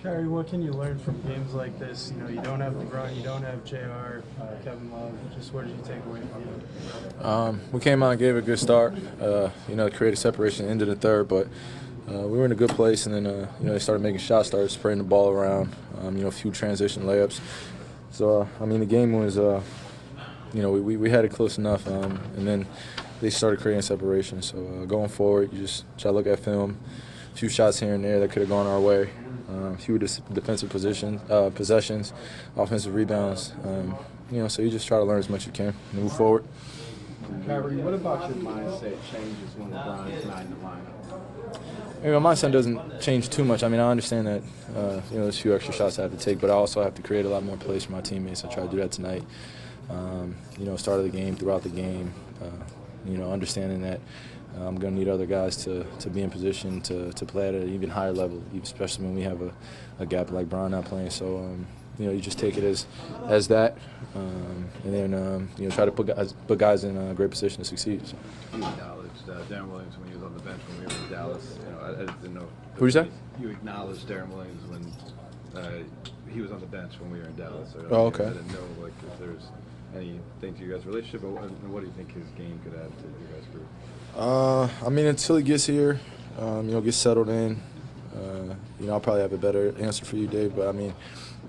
Kyrie, what can you learn from games like this? You know, you don't have LeBron, you don't have JR, Kevin Love. Just what did you take away from it? We came out and gave it a good start. Created separation into the third, but we were in a good place. And then, they started making shots, started spraying the ball around. A few transition layups. So, the game was, we had it close enough. And then they started creating separation. So going forward, you just try to look at film. A few shots here and there that could have gone our way. A few defensive possessions, offensive rebounds. So you just try to learn as much as you can and move forward. Kyrie, what about your mindset changes when LeBron is not in the lineup? My mindset doesn't change too much. I understand that, there's a few extra shots I have to take, but I also have to create a lot more plays for my teammates. I try to do that tonight. Start of the game, throughout the game, understanding that I'm going to need other guys to be in position to play at an even higher level, especially when we have a gap like Bron not playing. So, you just take it as that, and then try to put guys in a great position to succeed. So. You acknowledged Deron Williams when he was on the bench when we were in Dallas. I didn't know. Who did you say? You acknowledged Deron Williams when he was on the bench when we were in Dallas. Oh, okay. I didn't know if there's anything to your guys' relationship, or what do you think his game could add to your guys' group? Until he gets here, gets settled in, I'll probably have a better answer for you, Dave. But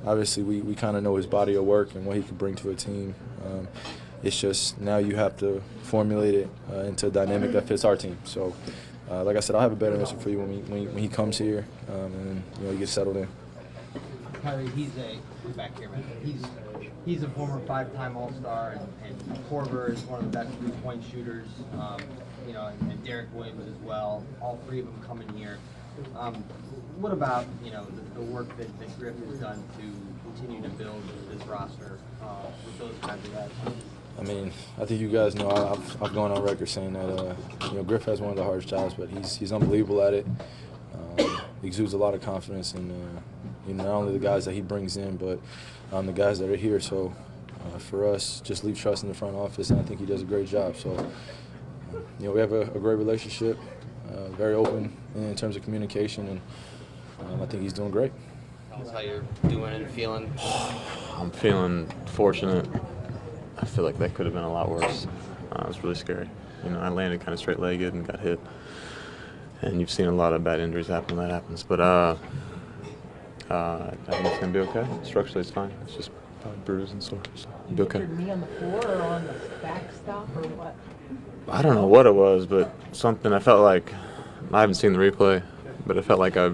obviously we kind of know his body of work and what he can bring to a team. It's just now you have to formulate it into a dynamic that fits our team. So, like I said, I'll have a better answer for you when he comes here and he gets settled in. Kyrie, back here, man. He's a former 5-time All-Star, and Korver is one of the best three-point shooters. And Derek Williams as well. All three of them coming here. What about the work that Griff has done to continue to build this roster with those kinds of guys? I think you guys know I've gone on record saying that Griff has one of the hardest jobs, but he's unbelievable at it. He exudes a lot of confidence in not only the guys that he brings in, but the guys that are here. So for us, just leave trust in the front office, and I think he does a great job. So we have a great relationship, very open in terms of communication, and I think he's doing great. That's how you're doing and feeling? I'm feeling fortunate. I feel like that could have been a lot worse. It was really scary. I landed kind of straight-legged and got hit. And you've seen a lot of bad injuries happen when that happens. But I think it's going to be okay. Structurally, it's fine. It's just bruised and sore. So it'll be okay. Did you hit your knee on the floor or on the backstop or what? I don't know what it was, but something. I felt like, I haven't seen the replay, but it felt like I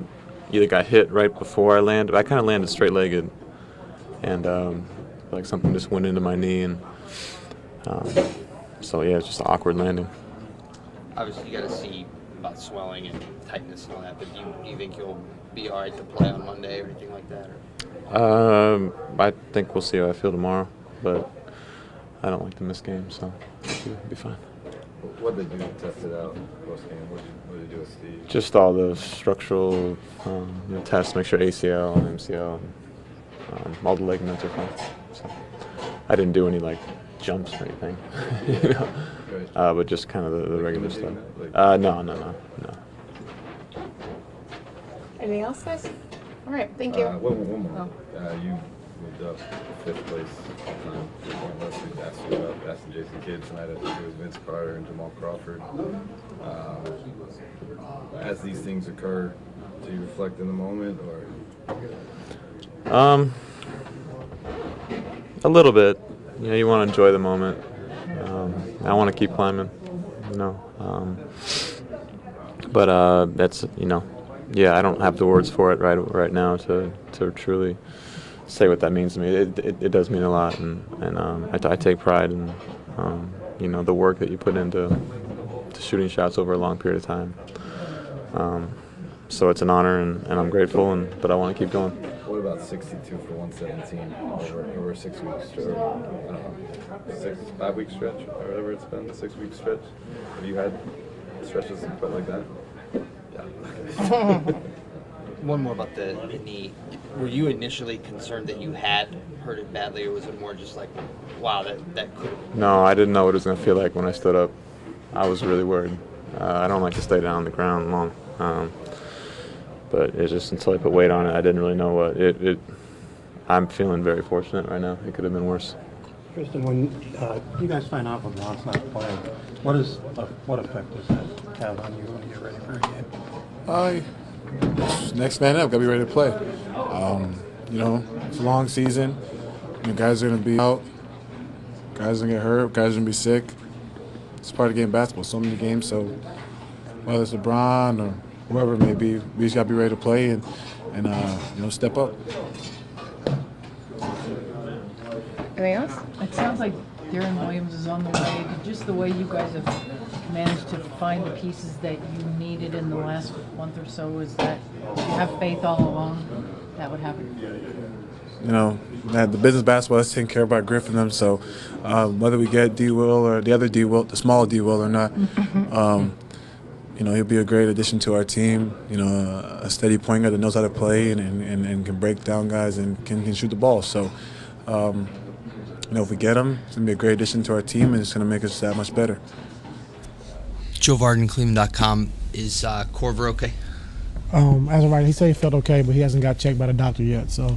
either got hit right before I landed. I kind of landed straight-legged, and like something just went into my knee, and so yeah, it's just an awkward landing. Obviously, you got to see about swelling and tightness and all that, but do you think you'll be all right to play on Monday or anything like that? I think we'll see how I feel tomorrow, but I don't like to miss games, so it'll be fine. What did they do to test it out post game? What did you do with Steve? Just all the structural tests, make sure ACL and MCL, all the ligaments are fine. So I didn't do any jumps or anything, but just kind of the regular stuff. No. Anything else, guys? All right, thank you. One more. You moved up to 5th place. Leslie asked you about asking Jason Kidd tonight. I think it was Vince Carter and Jamal Crawford. As these things occur, do you reflect in the moment, or? A little bit. You want to enjoy the moment. I want to keep climbing, but that's I don't have the words for it right now to truly say what that means to me. It does mean a lot, and I take pride in the work that you put into shooting shots over a long period of time. So it's an honor, and I'm grateful, but I want to keep going. What about 62 for 117 over a 6 week stretch? I don't know, 5 week stretch or whatever it's been, 6 week stretch. Have you had stretches quite like that? Yeah. One more about the knee. Were you initially concerned that you had hurt it badly, or was it more just like, wow, that could? No, I didn't know what it was going to feel like when I stood up. I was really worried. I don't like to stay down on the ground long. but it's just until I put weight on it, I didn't really know what it. I'm feeling very fortunate right now. It could have been worse. Tristan, when you guys find out LeBron's not playing, what effect does that have on you when you get ready for a game? Next man up, gotta be ready to play. It's a long season. Guys are gonna be out. Guys are gonna get hurt. Guys are gonna be sick. It's part of the game of basketball. So many games. So whether it's LeBron or whoever it may be, we just gotta be ready to play and step up. Anything else? It sounds like Deron Williams is on the way. Just the way you guys have managed to find the pieces that you needed in the last month or so, is that you have faith all along that would happen? The business basketball, that's taken care of by Griffin them. So whether we get D. Will or the other D. Will, the smaller D. Will or not, he'll be a great addition to our team. A steady point guard that knows how to play and can break down guys and can shoot the ball. So, if we get him, it's going to be a great addition to our team, and it's going to make us that much better. Joe Varden, Cleveland.com. Is Korver okay? As of right, he said he felt okay, but he hasn't got checked by the doctor yet. So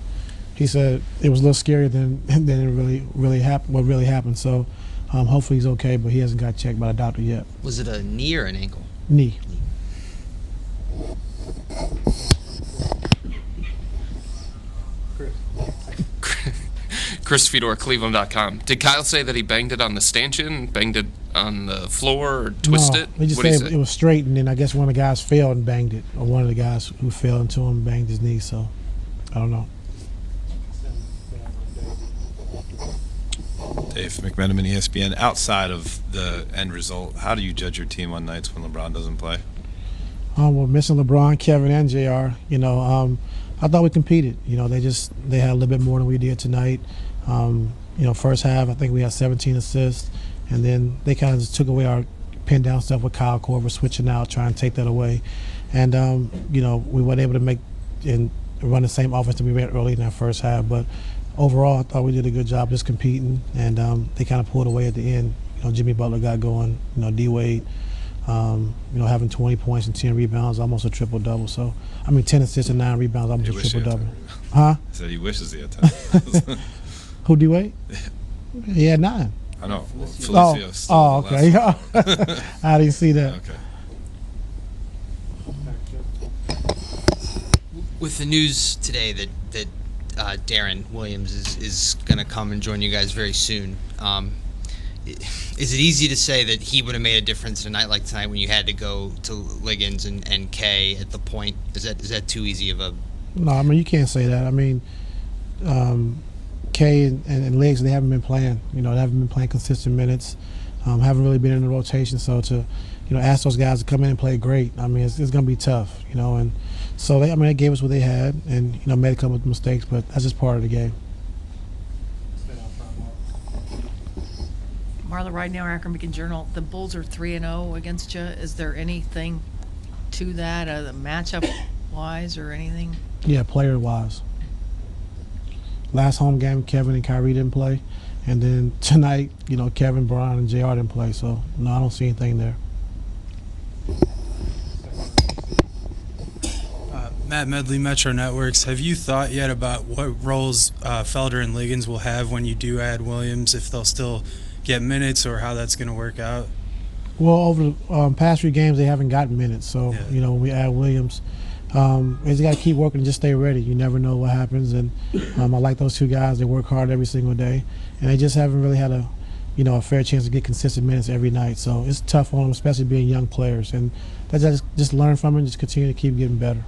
he said it was a little scarier than it really happened. What really happened? So hopefully he's okay, but he hasn't got checked by the doctor yet. Was it a knee or an ankle? Knee. Chris Fedor, Cleveland.com. Did Kyle say that he banged it on the stanchion, banged it on the floor, or twisted it? No, he just said it was straight, and then I guess one of the guys fell and banged it, or one of the guys who fell into him banged his knee. So I don't know. Dave McMenamin, ESPN. Outside of the end result, how do you judge your team on nights when LeBron doesn't play? We're missing LeBron, Kevin, and JR. I thought we competed. They had a little bit more than we did tonight. First half, I think we had 17 assists, and then they kind of just took away our pin down stuff with Kyle Korver switching out, trying to take that away. And, we weren't able to make and run the same offense that we ran early in that first half. But overall, I thought we did a good job just competing, and they kind of pulled away at the end. Jimmy Butler got going, D-Wade, having 20 points and 10 rebounds, almost a triple-double. So, 10 assists and 9 rebounds, almost a triple-double. Huh? He said he wishes he had 10. Who, D-Wade? He had 9. I know. Felicio still okay. I didn't see that. Okay. With the news today that Deron Williams is going to come and join you guys very soon, is it easy to say that he would have made a difference in a night like tonight when you had to go to Liggins and Kay at the point? Is that too easy of a? No, you can't say that. Kay and Liggs, they haven't been playing. They haven't been playing consistent minutes. Haven't really been in the rotation. So to, ask those guys to come in and play great, it's going to be tough. And so they gave us what they had, and made a couple of mistakes, but that's just part of the game. Marla Ridenour, Akron Beacon Journal. The Bulls are 3-0 against you. Is there anything to that, matchup-wise or anything? Yeah, player-wise. Last home game, Kevin and Kyrie didn't play. And then tonight, Kevin, Brian, and JR didn't play. So, no, I don't see anything there. Matt Medley, Metro Networks. Have you thought yet about what roles Felder and Liggins will have when you do add Williams, if they'll still get minutes or how that's going to work out? Well, over the past 3 games, they haven't gotten minutes. So, when we add Williams, we just got to keep working and just stay ready. You never know what happens. And I like those 2 guys. They work hard every single day. And they just haven't really had a fair chance to get consistent minutes every night. So it's tough on them, especially being young players. And that's just learn from it and just continue to keep getting better.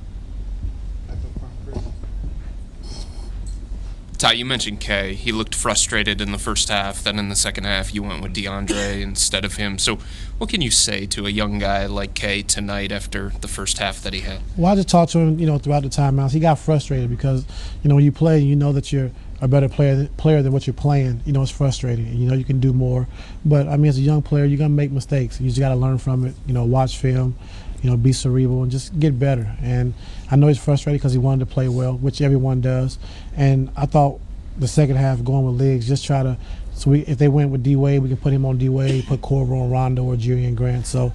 Ty, you mentioned Kay. He looked frustrated in the first half. Then in the second half, you went with DeAndre instead of him. So what can you say to a young guy like Kay tonight after the first half that he had? Well, I just talked to him, throughout the timeouts. He got frustrated because, when you play, that you're a better player than what you're playing. It's frustrating. And, you can do more. But, as a young player, you're going to make mistakes. You just got to learn from it, watch film, be cerebral and just get better. And I know he's frustrated because he wanted to play well, which everyone does. And I thought the second half going with Liggs, just try to, if they went with D-Wade, we can put him on D-Wade, put Korver on Rondo or Julian Grant. So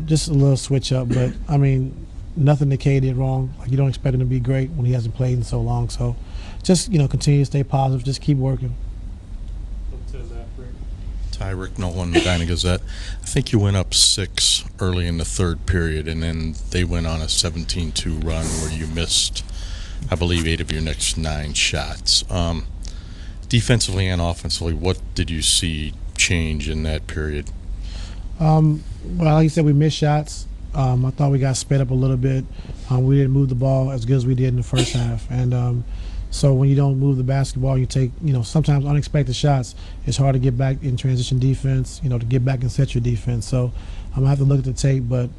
just a little switch up. But, nothing that K did wrong. Like, you don't expect him to be great when he hasn't played in so long. So just, continue to stay positive. Just keep working. Rick Nolan, Medina Gazette. I think you went up 6 early in the third period, and then they went on a 17-2 run where you missed, I believe, 8 of your next 9 shots. Defensively and offensively, what did you see change in that period? Well, like you said, we missed shots. I thought we got sped up a little bit. We didn't move the ball as good as we did in the first half. And so when you don't move the basketball, you take, sometimes unexpected shots. It's hard to get back in transition defense, to get back and set your defense. So I'm going to have to look at the tape. But,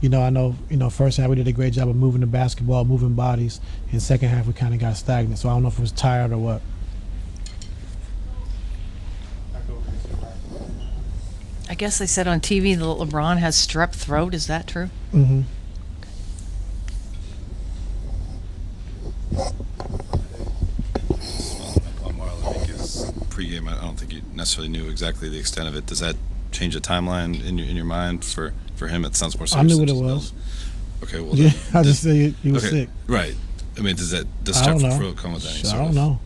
I know, first half we did a great job of moving the basketball, moving bodies. In second half we kind of got stagnant. So I don't know if it was tired or what. I guess they said on TV that LeBron has strep throat. Is that true? Mm-hmm. Pregame, I don't think you necessarily knew exactly the extent of it. Does that change the timeline in your mind for him? It sounds more serious. I knew what it was. Okay, well, yeah, I just said he was sick. Right. I mean, does strep throat come with any sort I don't know.